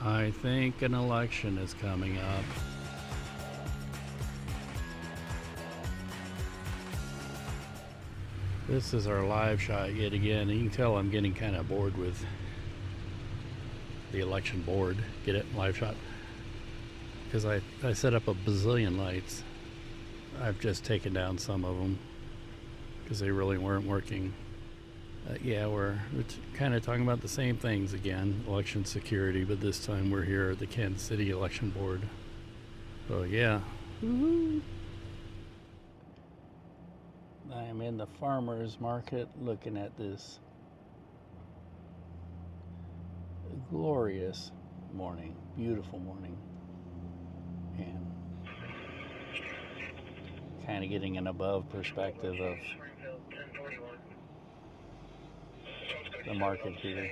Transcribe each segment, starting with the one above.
I think an election is coming up. This is our live shot yet again. You can tell I'm getting kind of bored with the election board. Get it? Live shot. Because I set up a bazillion lights. I've just taken down some of them because they really weren't working. Yeah, we're kind of talking about the same things again, election security, but this time we're here at the Kansas City Election Board. So yeah. Woo-hoo. I am in the farmer's market looking at this glorious morning, beautiful morning, and kind of getting an above perspective of the market here.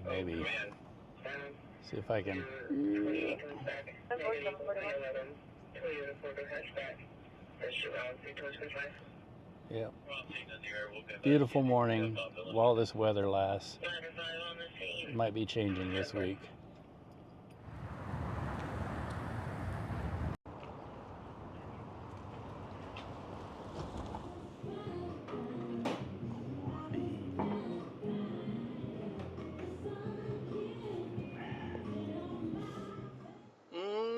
And maybe see if I can. Yeah. Beautiful morning while this weather lasts. It might be changing this week.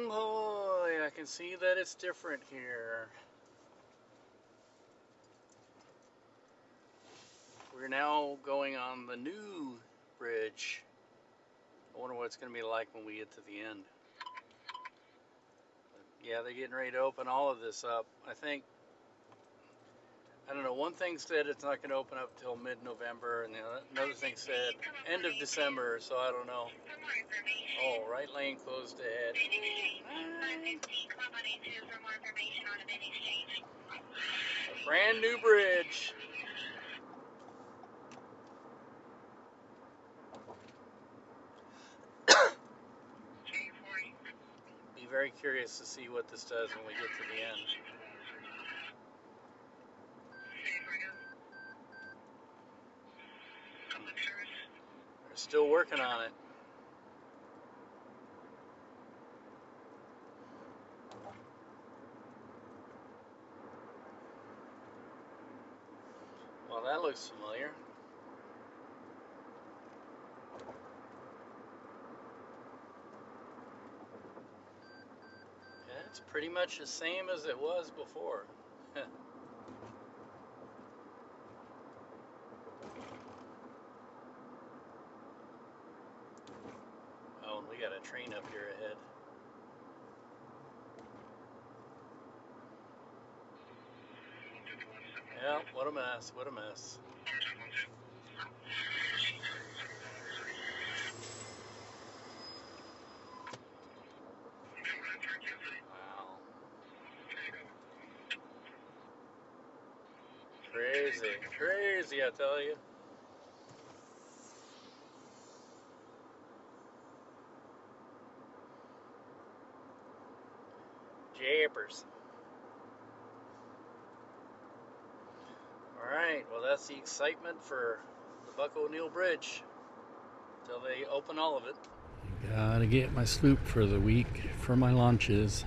Boy, I can see that it's different here. We're now going on the new bridge. I wonder what it's going to be like when we get to the end. But yeah, they're getting ready to open all of this up. I don't know, one thing said it's not going to open up till mid-November, and another thing said end of December, so I don't know. Oh, right lane closed ahead. A brand new bridge. Be very curious to see what this does when we get to the end. They're still working on it. Well, that looks familiar. Yeah, it's pretty much the same as it was before. Oh, and we got a train up here ahead. Yeah, what a mess, what a mess. Wow. Crazy, I tell you. Japers. Alright, well that's the excitement for the Buck O'Neill Bridge until they open all of it. Gotta get my sloop for the week for my launches.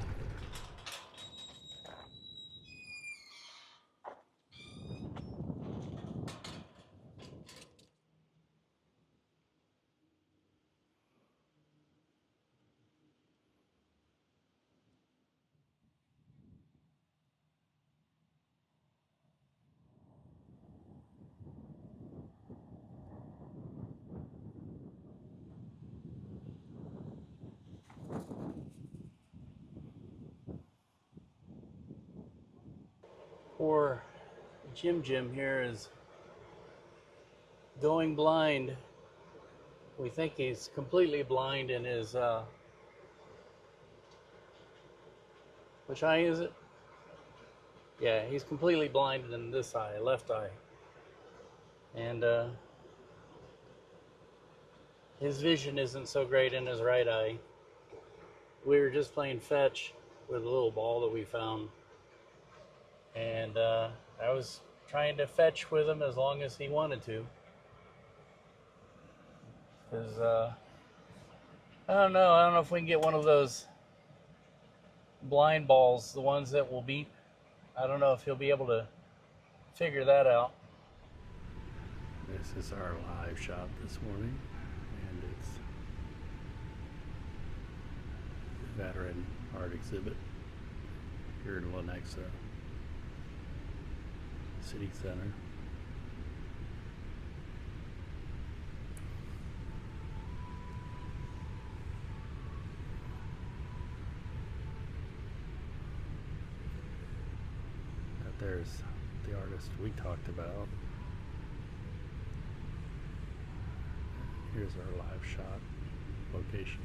Poor Jim here is going blind. We think he's completely blind in his, which eye is it? Yeah, he's completely blind in this eye, left eye. And his vision isn't so great in his right eye. We were just playing fetch with a little ball that we found. And and I was trying to fetch with him as long as he wanted to. Because I don't know if we can get one of those blind balls, the ones that will beep. I don't know if he'll be able to figure that out. This is our live shot this morning, and it's Veteran Art Exhibit here in Lenexa City Center. There's the artist we talked about. Here's our live shot location.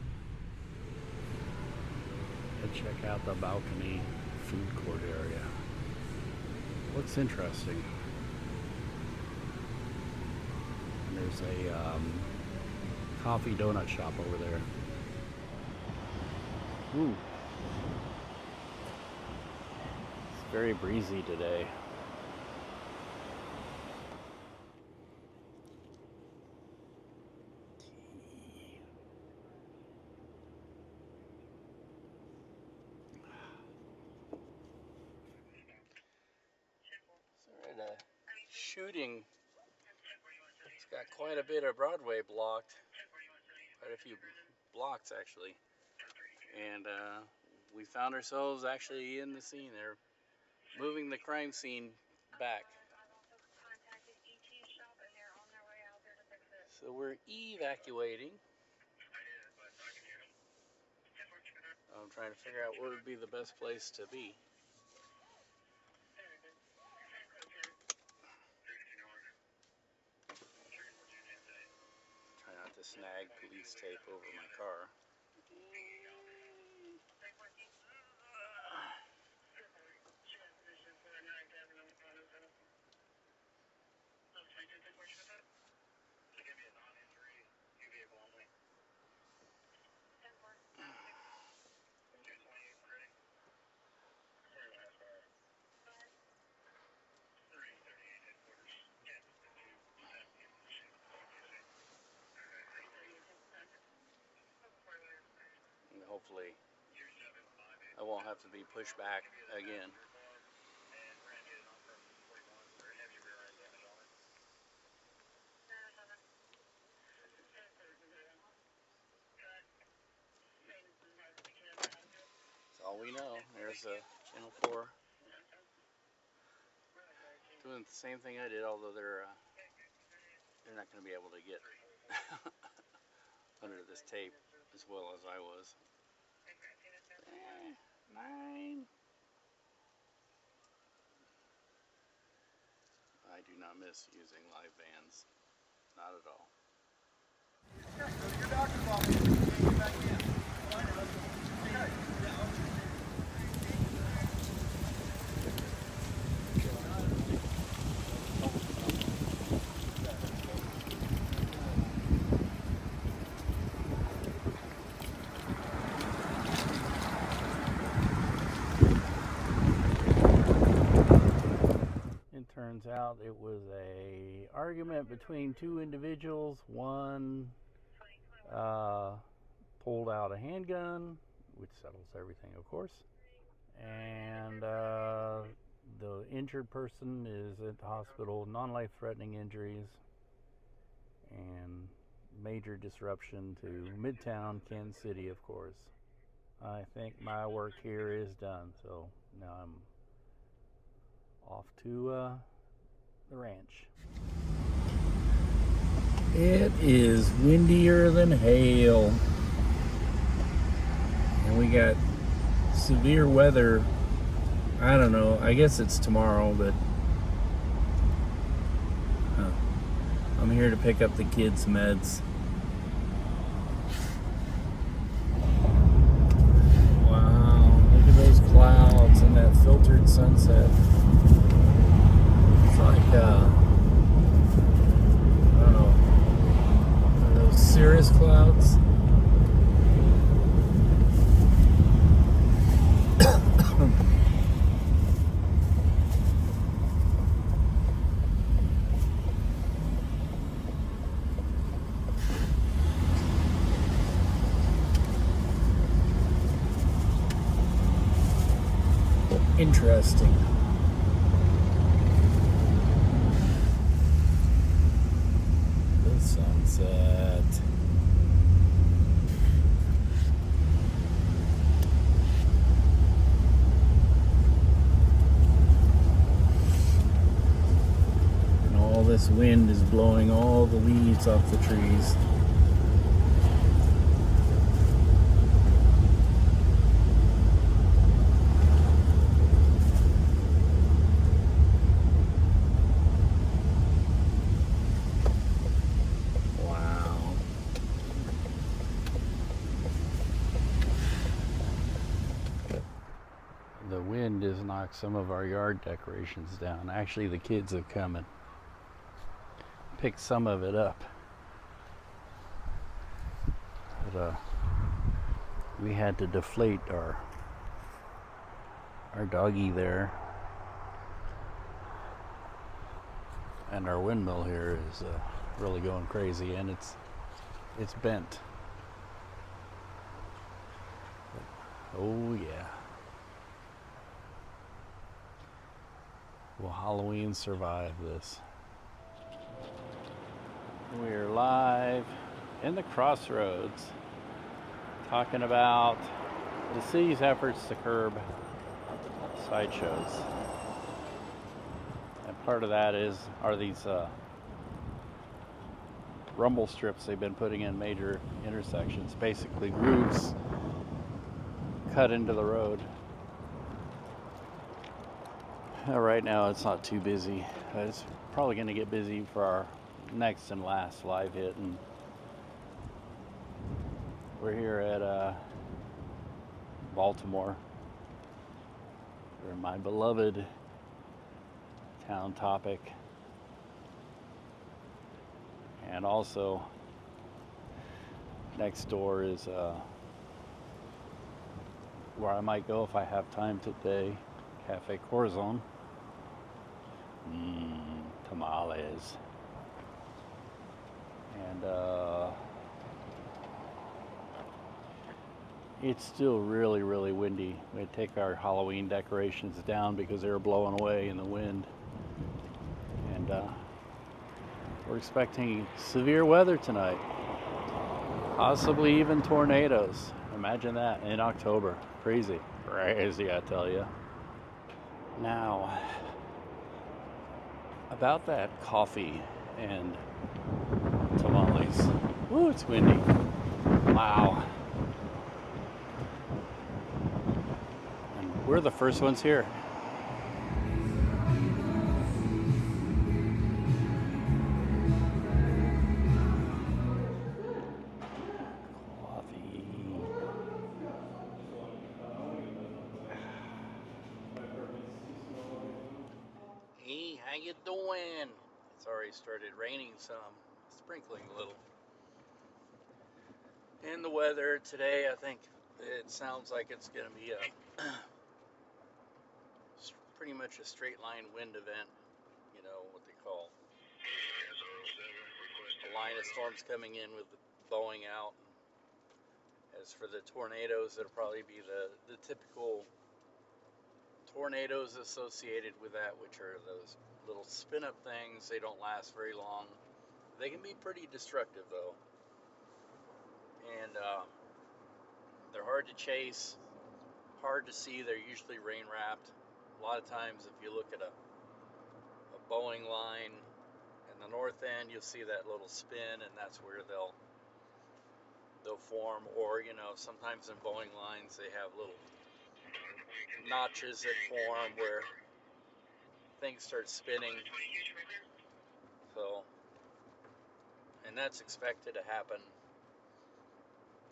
And check out the balcony food court area. Looks interesting. And there's a coffee donut shop over there. Ooh. Very breezy today. So we're at a shooting. It's got quite a bit of Broadway blocked. Quite a few blocks actually. And we found ourselves actually in the scene there. Moving the crime scene back. So we're evacuating. I'm trying to figure out what would be the best place to be. Try not to snag police tape over my car. And hopefully I won't have to be pushed back again. That's all we know. There's Channel 4 doing the same thing I did, although they're not going to be able to get under this tape as well as I was. 9. I do not miss using live bands. Not at all. Your doctor's office. Get back in. Turns out it was a argument between two individuals. One pulled out a handgun, which settles everything, of course. And the injured person is at the hospital, non-life-threatening injuries, and major disruption to Midtown Kansas City, of course. I think my work here is done, so now I'm off to the ranch. It is windier than hail, and we got severe weather. I don't know, I guess it's tomorrow, but I'm here to pick up the kids' meds. Wow, look at those clouds and that filtered sunset. It's like, I don't know, are those cirrus clouds? interesting. The sunset. And all this wind is blowing all the leaves off the trees. The wind has knocked some of our yard decorations down. Actually, the kids have come and picked some of it up. But we had to deflate our doggy there. And our windmill here is really going crazy, and it's bent. But, oh yeah. Will Halloween survive this? We're live in the crossroads talking about the city's efforts to curb sideshows. And part of that are these rumble strips they've been putting in major intersections, basically grooves cut into the road. Right now it's not too busy. It's probably going to get busy for our next and last live hit, and we're here at Baltimore, for my beloved town topic, and also next door is where I might go if I have time today, Cafe Corazon. Tamales. And it's still really, really windy. We had to take our Halloween decorations down because they were blowing away in the wind. And we're expecting severe weather tonight. Possibly even tornadoes. Imagine that in October. Crazy. Crazy, I tell you. Now, about that coffee and tamales. Ooh, it's windy. Wow. And we're the first ones here. Coffee. Hey, how you doing? It's already started raining some, sprinkling a little. And the weather today, I think it sounds like it's going to be pretty much a straight line wind event. You know, what they call a line of storms coming in with blowing out. As for the tornadoes, it'll probably be the typical tornadoes associated with that, which are those little spin-up things. They don't last very long. They can be pretty destructive, though. And they're hard to chase, hard to see. They're usually rain-wrapped. A lot of times, if you look at a Boeing line in the north end, you'll see that little spin, and that's where they'll form. Or, you know, sometimes in Boeing lines, they have little notches that form where things start spinning. So, and that's expected to happen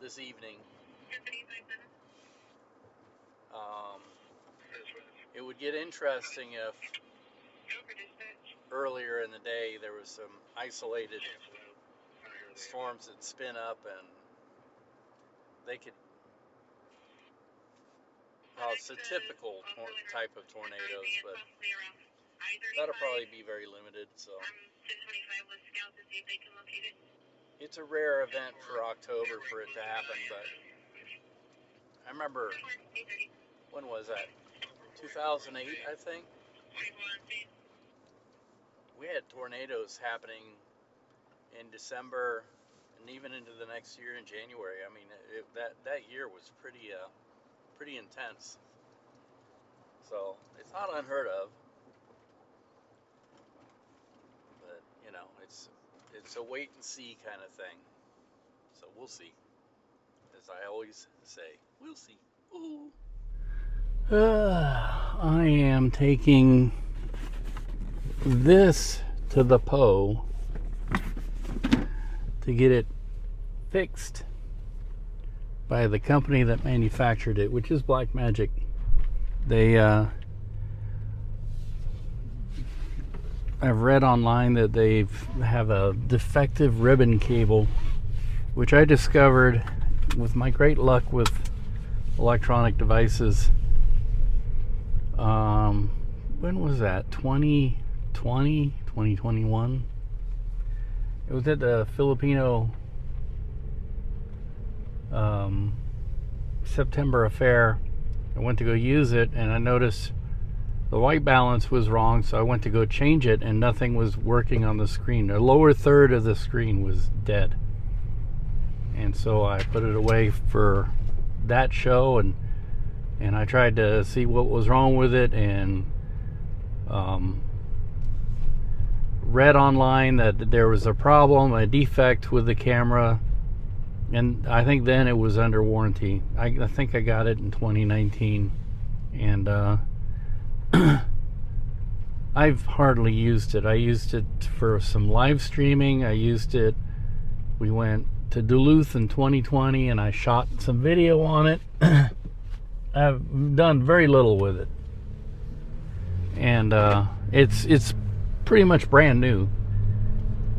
this evening. It would get interesting if earlier in the day there was some isolated storms that spin up and they could cause the typical type of tornadoes, but that'll probably be very limited. So it's a rare event for October for it to happen, but I remember, when was that? 2008, I think. We had tornadoes happening in December and even into the next year in January. I mean, that year was pretty intense. So it's not unheard of, but it's a wait and see kind of thing. So we'll see. As I always say, we'll see. Ooh. I am taking this to the Poe to get it fixed by the company that manufactured it, which is Black Magic. They I've read online that they have a defective ribbon cable, which I discovered with my great luck with electronic devices. When was that? 2020, 2021? It was at the Filipino September affair. I went to go use it and I noticed the white balance was wrong, so I went to go change it and nothing was working on the screen. The lower third of the screen was dead. And so I put it away for that show and I tried to see what was wrong with it, and read online that there was a problem, a defect with the camera, and I think then it was under warranty. I think I got it in 2019, and I've hardly used it. I used it for some live streaming. We went to Duluth in 2020 and I shot some video on it. I've done very little with it, and it's pretty much brand new,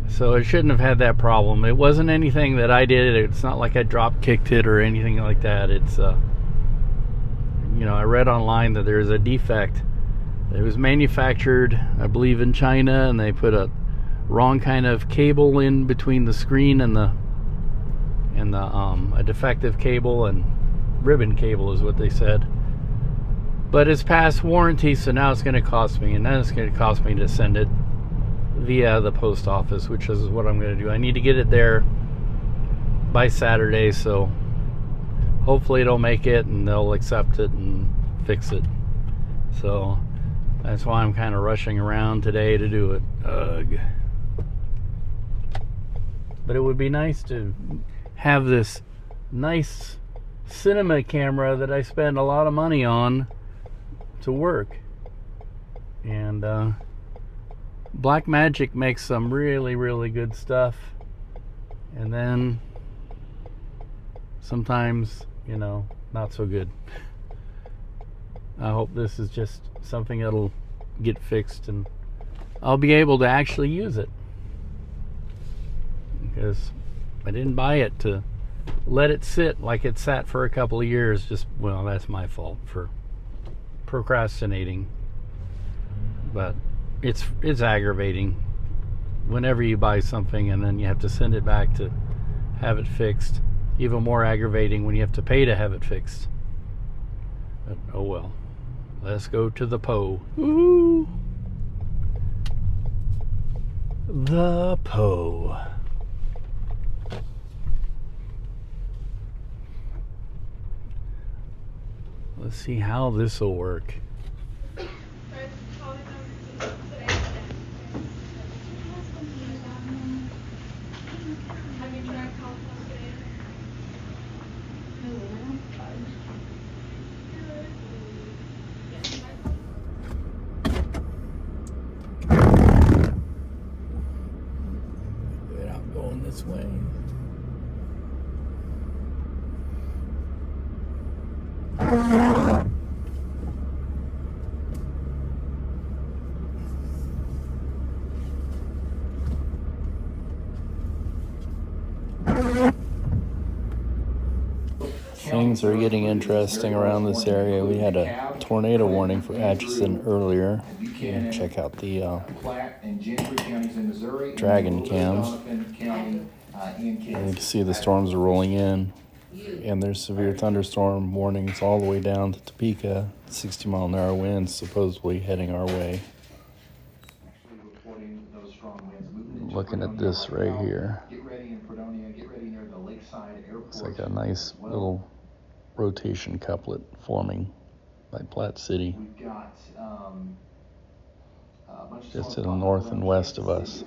so it shouldn't have had that problem. It wasn't anything that I did. It's not like I drop kicked it or anything like that. It's I read online that there's a defect. It was manufactured, I believe, in China, and they put a wrong kind of cable in between the screen and a defective cable, and ribbon cable is what they said. But it's past warranty, so now it's going to cost me, and then it's going to cost me to send it via the post office, which is what I'm going to do. I need to get it there by Saturday, so hopefully it'll make it and they'll accept it and fix it. So that's why I'm kind of rushing around today to do it. Ugh. But it would be nice to have this nice cinema camera that I spend a lot of money on to work. And Black Magic makes some really, really good stuff. And then sometimes, not so good. I hope this is just something that'll get fixed and I'll be able to actually use it. Because I didn't buy it to let it sit like it sat for a couple of years. That's my fault for procrastinating. But it's aggravating whenever you buy something and then you have to send it back to have it fixed. Even more aggravating when you have to pay to have it fixed. But, oh well. Let's go to the Poe. Ooh. The Poe. Let's see how this will work. Going this way. Things are getting interesting around this area. We had a tornado warning for Atchison earlier. Check out the Dragon Cam. You can see the storms are rolling in. And there's severe thunderstorm warnings all the way down to Topeka. 60-mile-an-hour winds supposedly heading our way. Looking at this right here. It's like a nice little rotation couplet forming by Platte City. Just to the north and west of us.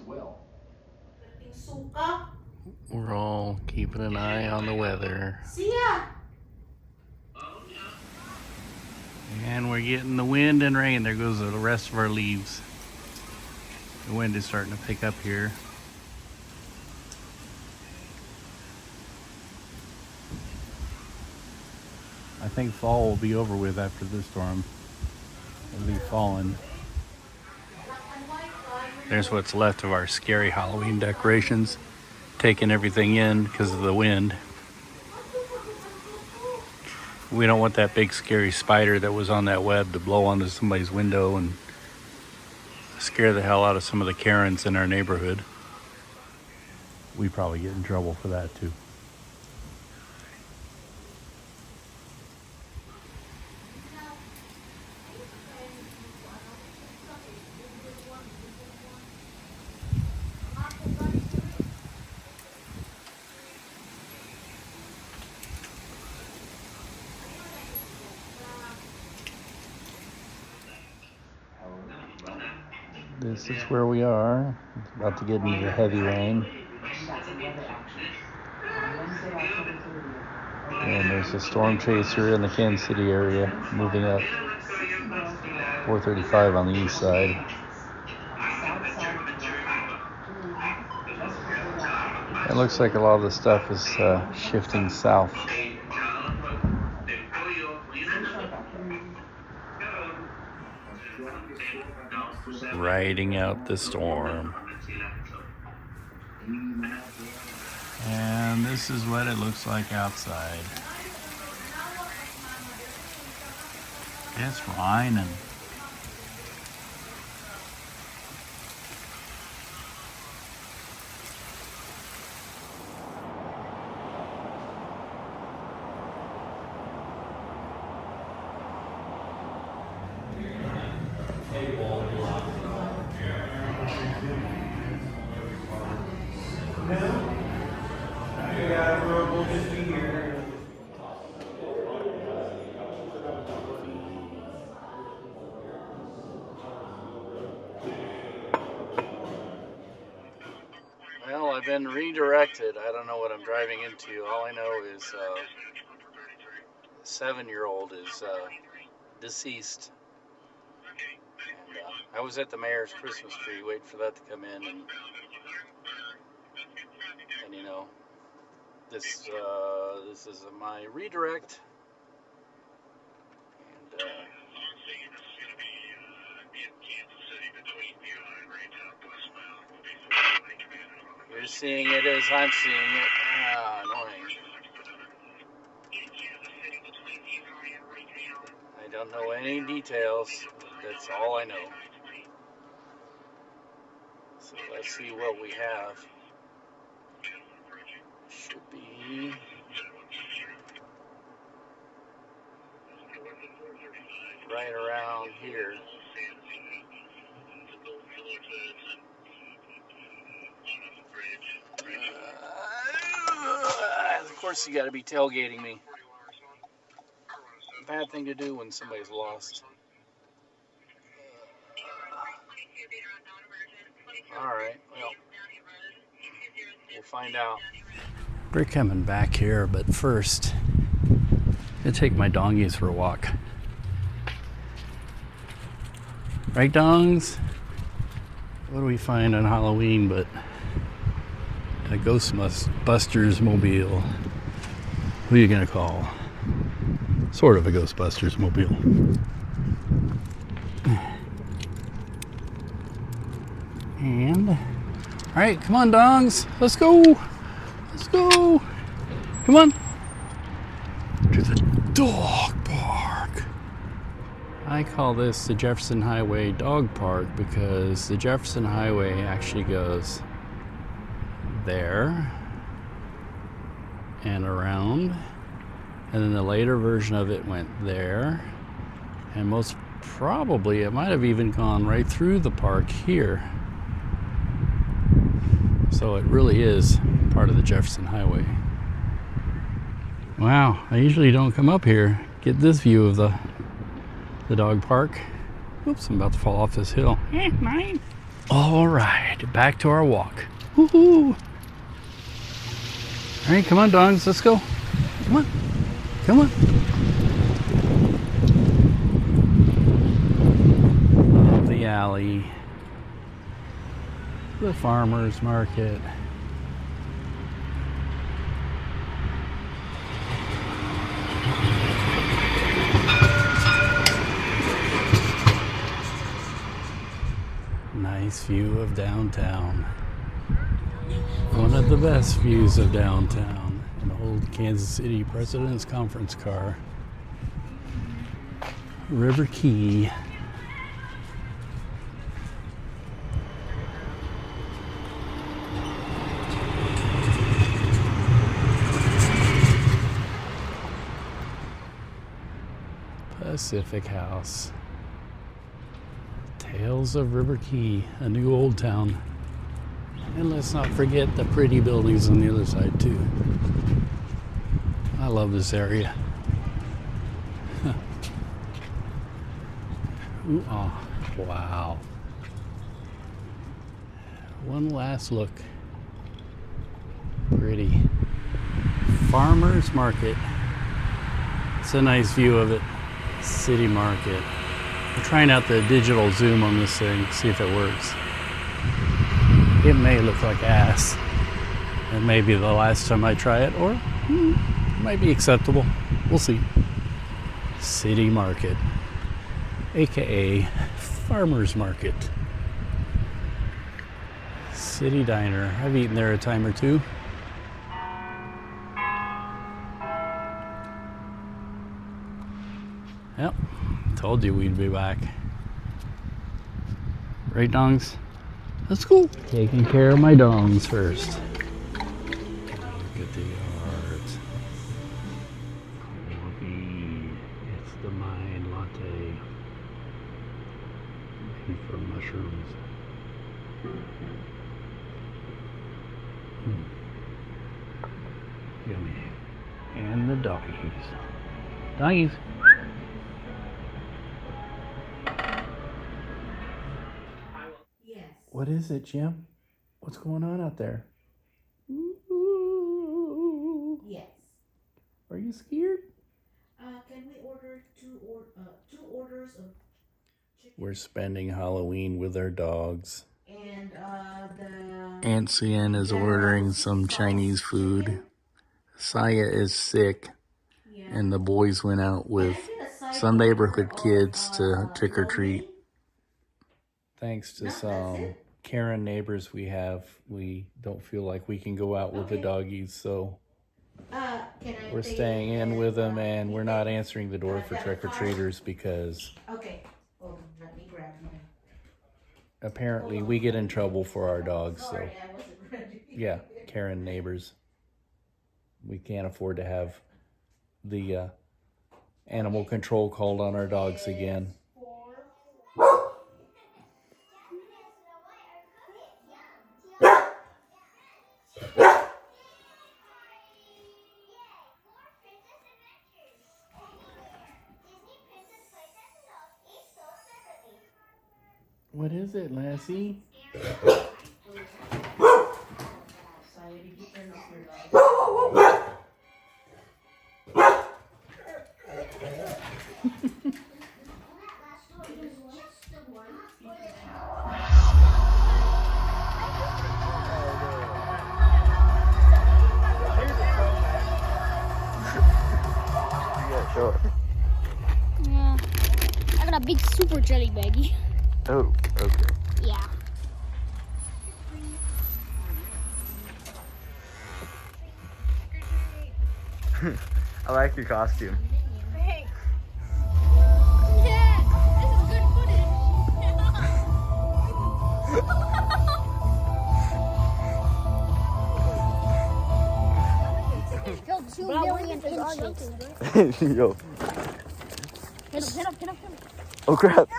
We're all keeping an eye on the weather. And we're getting the wind and rain. There goes the rest of our leaves. The wind is starting to pick up here. I think fall will be over with after this storm. It'll be falling. There's what's left of our scary Halloween decorations. Taking everything in because of the wind. We don't want that big scary spider that was on that web to blow onto somebody's window and scare the hell out of some of the Karens in our neighborhood. We probably get in trouble for that too. This is where we are. It's about to get into the heavy rain. And there's a storm chaser in the Kansas City area moving up 435 on the east side. It looks like a lot of the stuff is shifting south. Riding out the storm. And this is what it looks like outside. It's raining. Well, I've been redirected. I don't know what I'm driving into. All I know is a 7-year-old is deceased. And I was at the mayor's Christmas tree waiting for that to come in, and you know, this is my redirect. And you're seeing it as I'm seeing it. Annoying. I don't know any details. That's all I know. So let's see what we have. Should be right around here. Of course you got to be tailgating me. Bad thing to do when somebody's lost. Alright, well, we'll find out. We're coming back here, but first, I'm going to take my dongies for a walk. Right, dongs? What do we find on Halloween but a Ghostbusters mobile? Who are you going to call? Sort of a Ghostbusters mobile. And, alright, come on, dongs. Let's go. Let's go. Come on. To the dog park. I call this the Jefferson Highway Dog Park because the Jefferson Highway actually goes there and around And then the later version of it went there. And most probably it might have even gone right through the park here. So it really is part of the Jefferson Highway. Wow, I usually don't come up here. Get this view of the dog park. Oops, I'm about to fall off this hill. Mine. All right, back to our walk. Woohoo! All right, come on, dogs, let's go. Come on, come on. Up the alley, the farmer's market. Nice view of downtown. One of the best views of downtown. An old Kansas City President's Conference car. River Key. Pacific House. Tales of River Key, a new old town. And let's not forget the pretty buildings on the other side too. I love this area. Ooh, oh, wow. One last look. Pretty. Farmer's Market. It's a nice view of it. City Market. I'm trying out the digital zoom on this thing, see if it works. It may look like ass. It may be the last time I try it, or it might be acceptable. We'll see. City Market, aka Farmer's Market. City Diner. I've eaten there a time or two. Yep. Told you we'd be back. Right, dongs? That's cool. Taking care of my dongs first. Look at the art. Coffee. It's the Mind Latte. Made from mushrooms. Yummy. And the doggies. Doggies. What is it, Jim? What's going on out there? Ooh. Yes. Are you scared? Can we order two orders of chicken? We're spending Halloween with our dogs. And the Aunt Cian is ordering some Chinese food. Chicken? Saya is sick. Yeah. And the boys went out with some neighborhood kids to trick or treat. Thanks to some Karen neighbors we have, we don't feel like we can go out with the doggies, so we're staying in with them, and we're not answering the door for trick-or-treaters because hold on, let me grab mine. Apparently we get in trouble for our dogs. So Sorry, I wasn't ready. Yeah, Karen neighbors. We can't afford to have the animal control called on our dogs again. What is it, Lassie? Yeah. I got a big super jelly baggie. Oh, okay. Yeah. I like your costume. Thanks. Yeah, this is good footage. Killed 2 million inches. Yo. Hit him. Oh crap.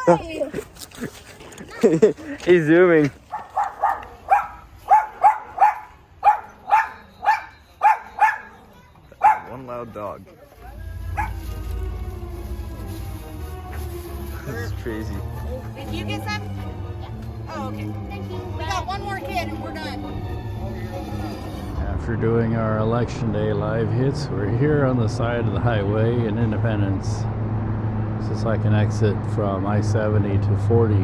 He's zooming. One loud dog. This is crazy. Did you get some? Oh, okay. Thank you. We got one more kid and we're done. After doing our election day live hits, we're here on the side of the highway in Independence. This is like an exit from I-70 to 40.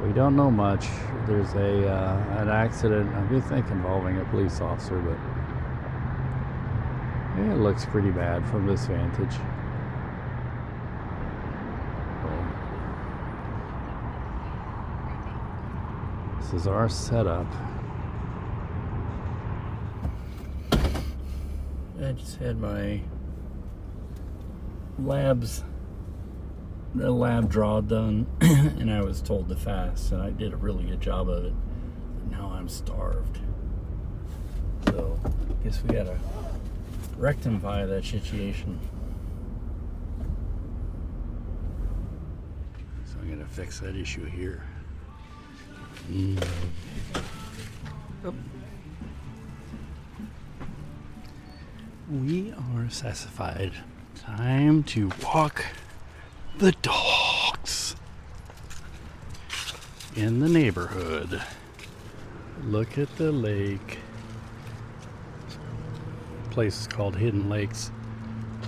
We don't know much. There's an accident, I think, involving a police officer, but it looks pretty bad from this vantage. This is our setup. I just had my lab draw done and I was told to fast, and I did a really good job of it. But now I'm starved. So I guess we gotta rectify that situation. So I'm gonna fix that issue here. Oh. We are sassified. Time to walk the dogs in the neighborhood. Look at the lake. The place is called Hidden Lakes.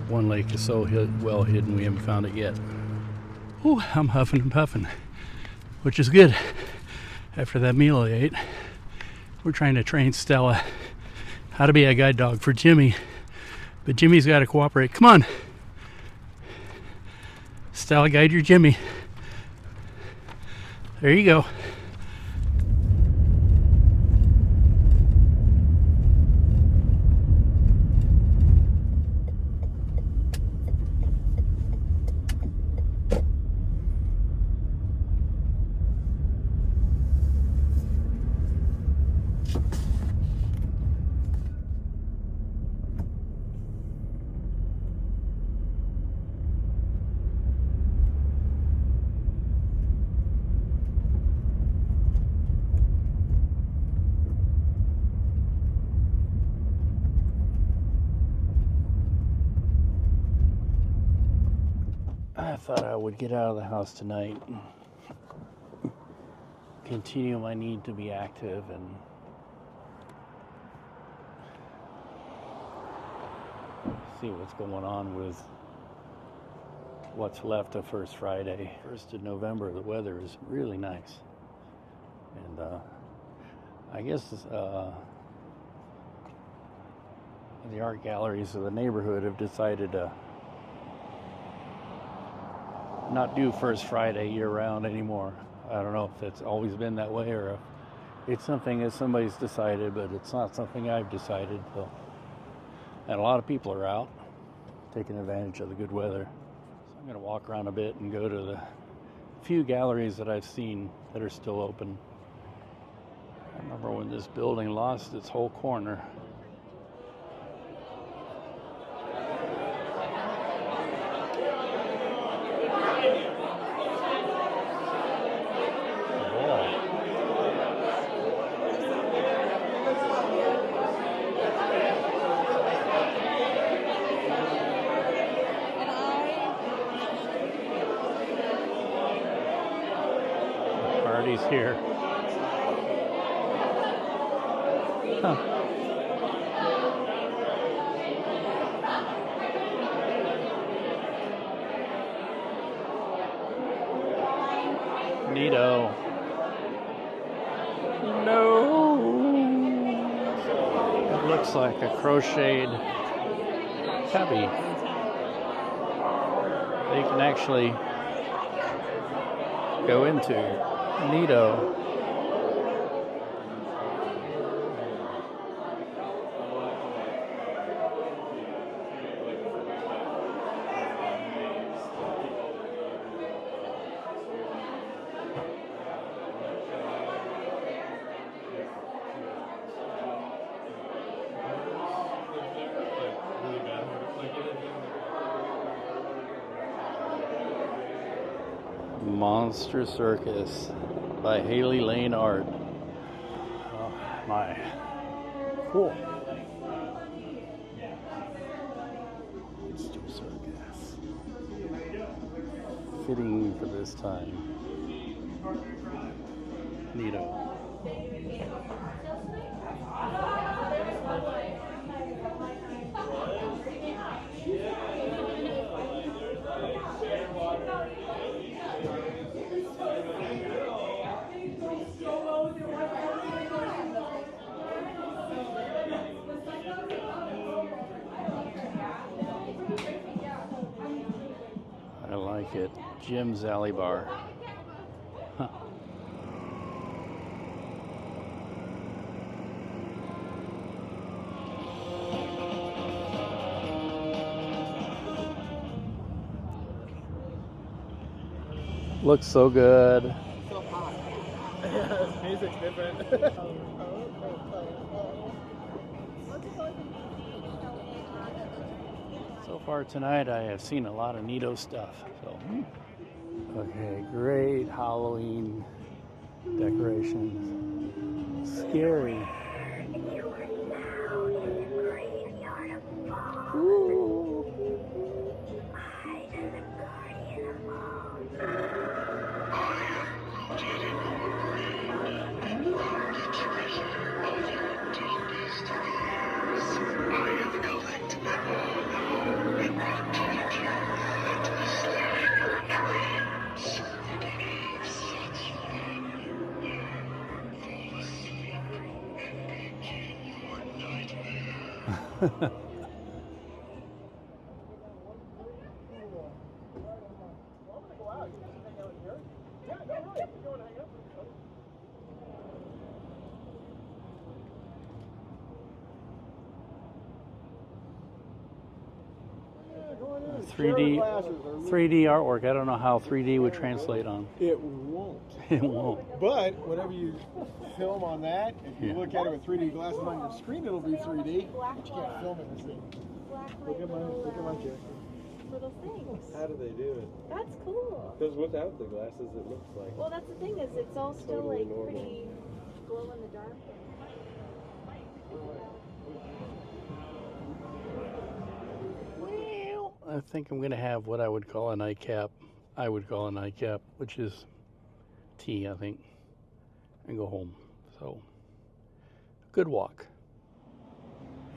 One lake is so well hidden we haven't found it yet. Ooh, I'm huffing and puffing, which is good. After that meal I ate, we're trying to train Stella how to be a guide dog for Jimmy. But Jimmy's got to cooperate. Come on. Stella, guide your Jimmy. There you go. I thought I would get out of the house tonight, continue my need to be active, and see what's going on with what's left of First Friday. 1st of November, the weather is really nice. And I guess the art galleries of the neighborhood have decided to not do First Friday year-round anymore. I don't know if it's always been that way or if it's something that somebody's decided, but it's not something I've decided. So, and a lot of people are out taking advantage of the good weather. So I'm going to walk around a bit and go to the few galleries that I've seen that are still open. I remember when this building lost its whole corner. Party's here. Huh. Neato. No. It looks like a crocheted cubby. They can actually go into. Neato. Monster Circus by Haley Lane Art. Oh my. Cool. Monster Circus. Fitting for this time. Neato. I like it. Jim's Alley Bar. Huh. Looks so good. So hot. Music's different. So far tonight, I have seen a lot of neato stuff. So, okay, great Halloween decorations. Scary. Ooh. Cherry 3D artwork. I don't know how 3D would translate on. It won't. It won't. But whenever you film on that, if you Yeah. look at it with 3D glasses on your screen, it'll be 3D. But you can't film it the same. Look at my jacket. Little things. How do they do it? That's cool. Because without the glasses, it looks like. Well, that's the thing is it's all still Totally like normal. pretty glow in the dark. Well, I think I'm going to have what I would call a nightcap. I would call a nightcap, which is tea, I think, and go home. So, good walk.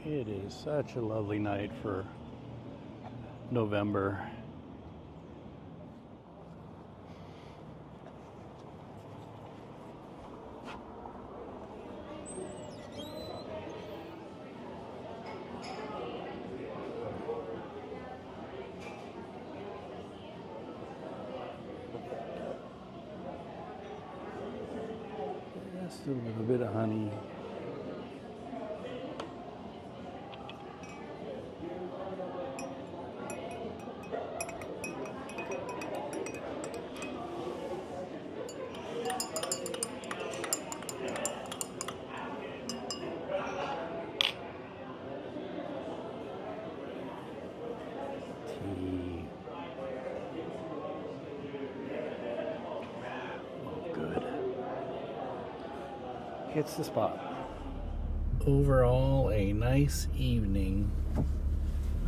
It is such a lovely night for November. Just a little bit of honey. Tea. Oh, good. Hits the spot. Overall, a nice evening.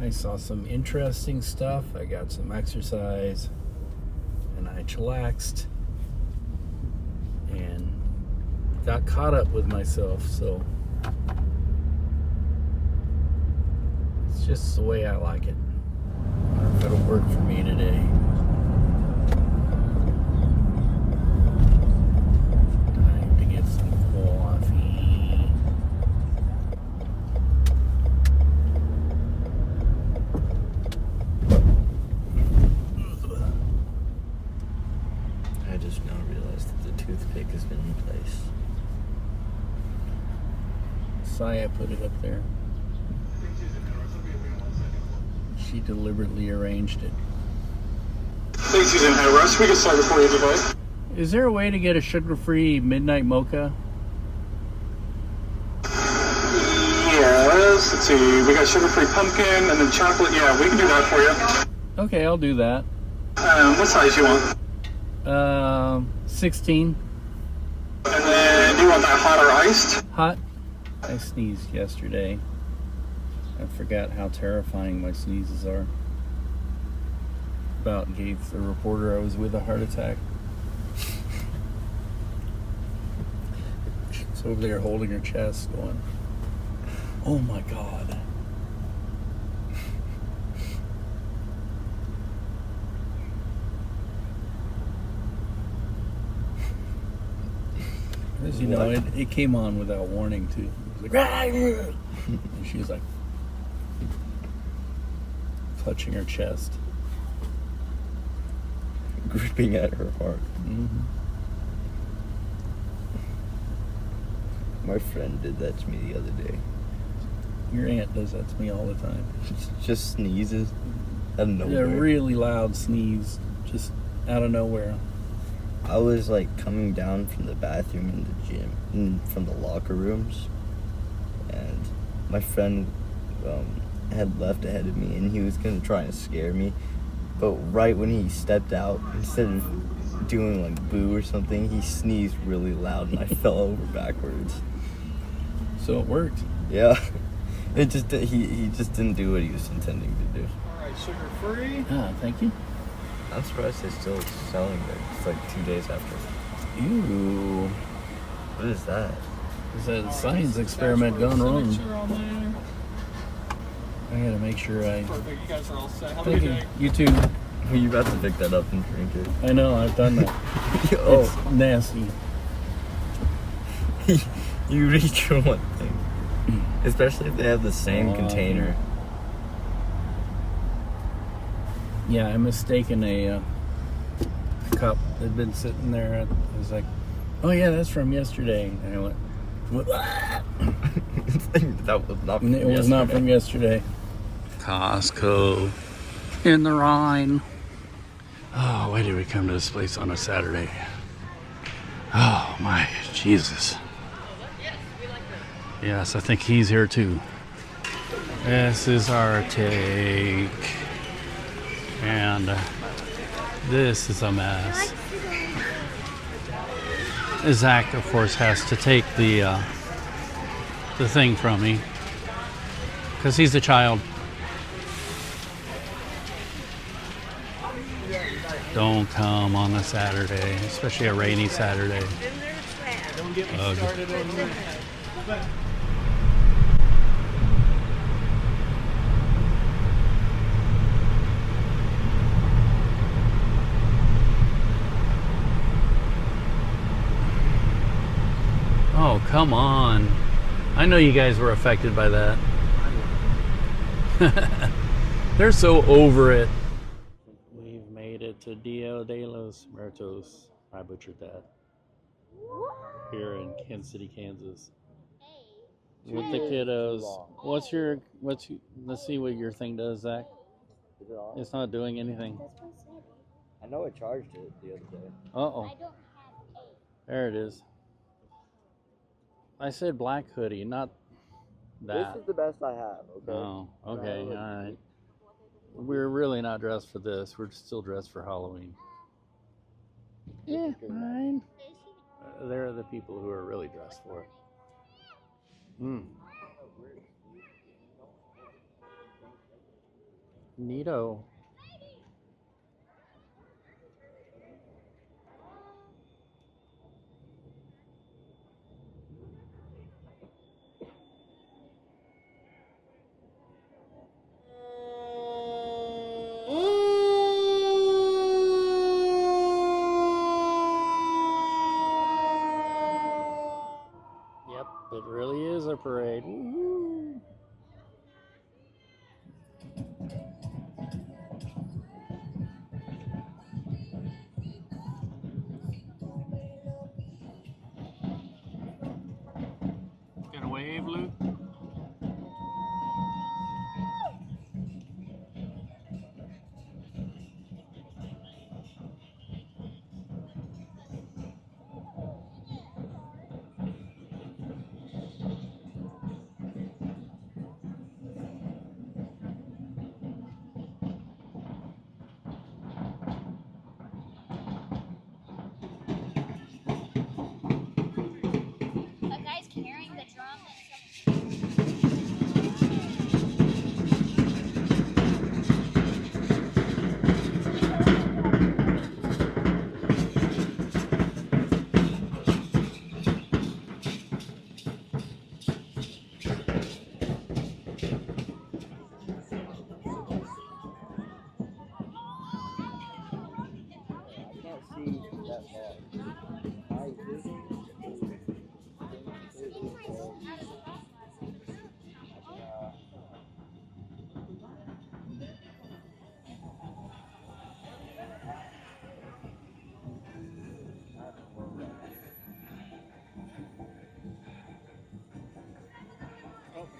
I saw some interesting stuff. I got some exercise and I chillaxed and got caught up with myself. So it's just the way I like it. I don't know if it'll work for me today. Time to get some coffee. I just now realized that the toothpick has been in place. Saya put it up there. She deliberately arranged it. Stacy's in high rush. We can start it for you today. Is there a way to get a sugar-free midnight mocha? Yes. Let's see. We got sugar-free pumpkin and then chocolate. Yeah, we can do that for you. Okay, I'll do that. What size you want? 16. And then do you want that hot or iced? Hot. I sneezed yesterday. I forgot how terrifying my sneezes are. About gave the reporter I was with a heart attack. She's over there holding her chest going, oh my God. As you know, it came on without warning too. It was like, and she was like clutching her chest, gripping at her heart. Mm-hmm. My friend did that to me the other day. Your aunt does that to me all the time. Just sneezes out of A nowhere. really loud sneeze, just out of nowhere. I was like coming down from the bathroom in the gym, from the locker rooms, and my friend had left ahead of me, and he was gonna try and scare me, but right when he stepped out, instead of doing like boo or something, he sneezed really loud, and I fell over backwards. So it worked. Yeah, it just he just didn't do what he was intending to do. All right, sugar free. Ah, thank you. I'm surprised they're still selling it. It's like 2 days after. Ew. What is that? Is that a science experiment gone wrong? I gotta make sure I. Perfect. You guys are all set. Have a Thank good you. day. You too. You about to pick that up and drink it? I know, I've done that. Oh, It's nasty. you reach for one thing, especially if they have the same container. Yeah, I mistaken a cup that had been sitting there. I was like, oh yeah, that's from yesterday. And I went, what? That was not. And it was not from yesterday. Costco in the Rhine. Oh, why did we come to this place on a Saturday? Oh my Jesus. Yes, I think he's here too. This is our take. And this is a mess. Zach, of course, has to take the thing from me because he's a child. Don't come on a Saturday, especially a rainy Saturday. Don't get me Ugh. started on that. Oh, come on. I know you guys were affected by that. They're so over it. We've made it to Dia de los Muertos. I butchered that. Here in Kansas City, Kansas. With the kiddos. Let's see what your thing does, Zach. Is it on? It's not doing anything. I know I charged it the other day. Uh-oh. There it is. I said black hoodie, not that. This is the best I have. Okay. Oh, okay, all right. We're really not dressed for this. We're still dressed for Halloween. Yeah, fine. They're the people who are really dressed for it. Neato. Yep, it really is a parade. Woo-hoo. Gonna wave, Luke?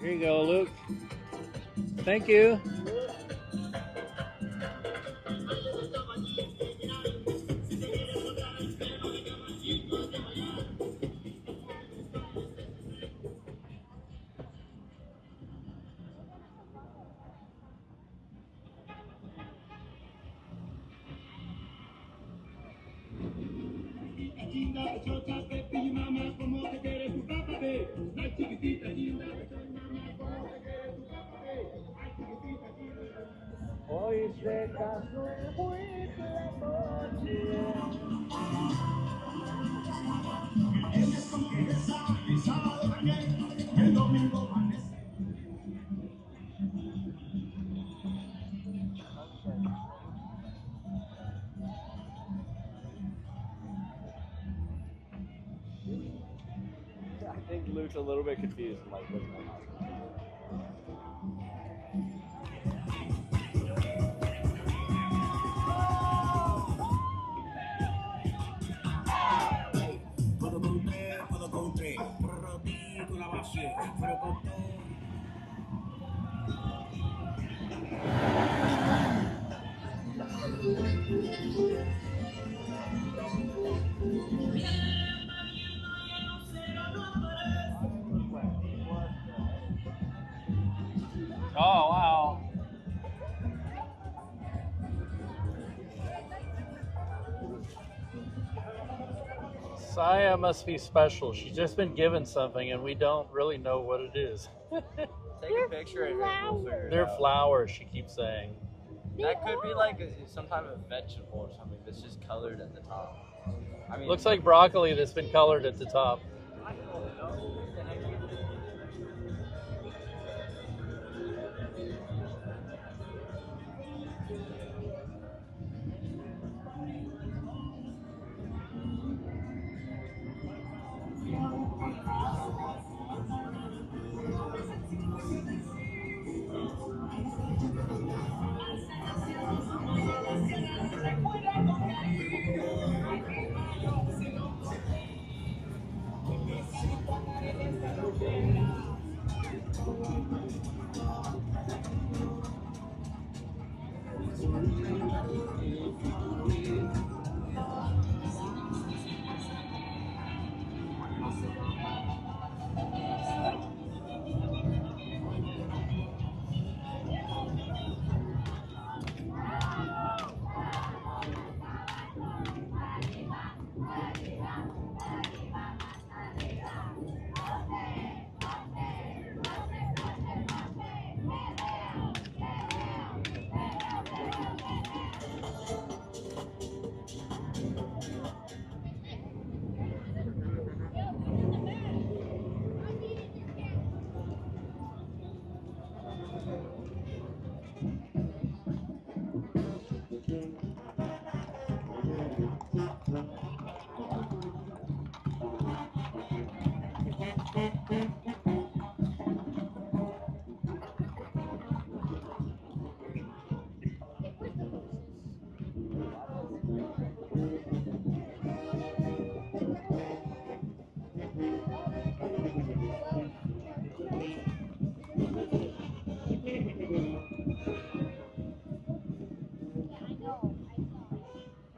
Here you go, Luke. Thank you. I think Luke's a little bit confused. Like, what's going on? Oh, wow. Saya must be special. She's just been given something and we don't really know what it is. Take a picture and we'll figure it They're out. flowers, she keeps saying. That could be like some type of vegetable or something that's just colored at the top. I mean, Looks like broccoli that's been colored at the top.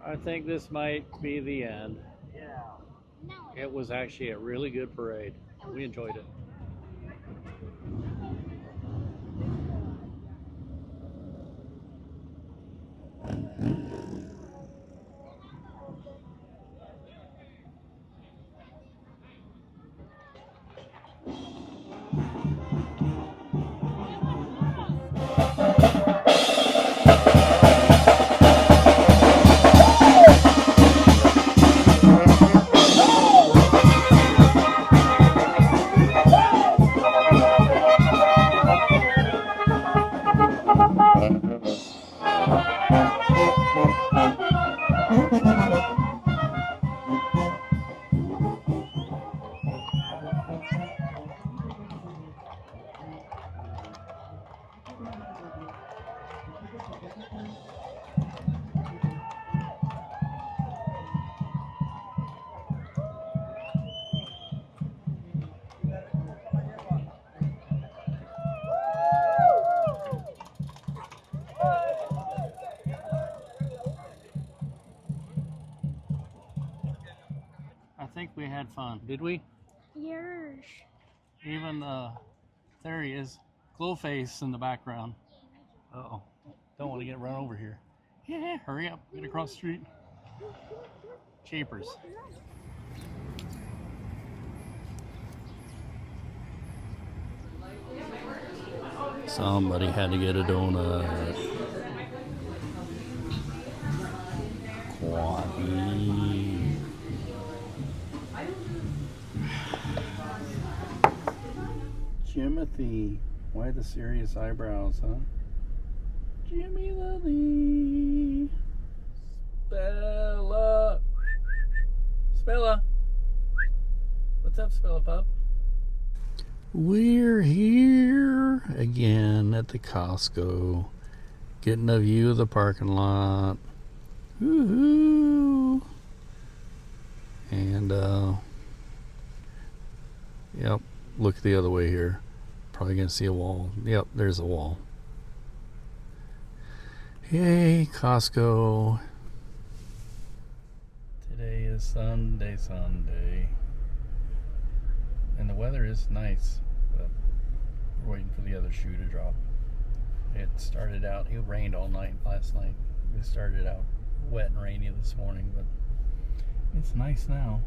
I think this might be the end. It was actually a really good parade. We enjoyed it. think we had fun. Did we? Yes. Even there he is, Glowface in the background. Uh-oh, don't want to get run over here. Yeah, hurry up, get across the street. Chapers. Somebody had to get a donut. Quacky. Jimothy. Why the serious eyebrows, huh? Jimmy Lily. Spella. Spella. What's up, Spella Pup? We're here again at the Costco, getting a view of the parking lot. Woohoo! And yep, look the other way here. Probably gonna see a wall. Yep, there's a wall. Yay, Costco. Today is Sunday. And the weather is nice, but we're waiting for the other shoe to drop. It started out, it rained all night last night. It started out wet and rainy this morning, but it's nice now.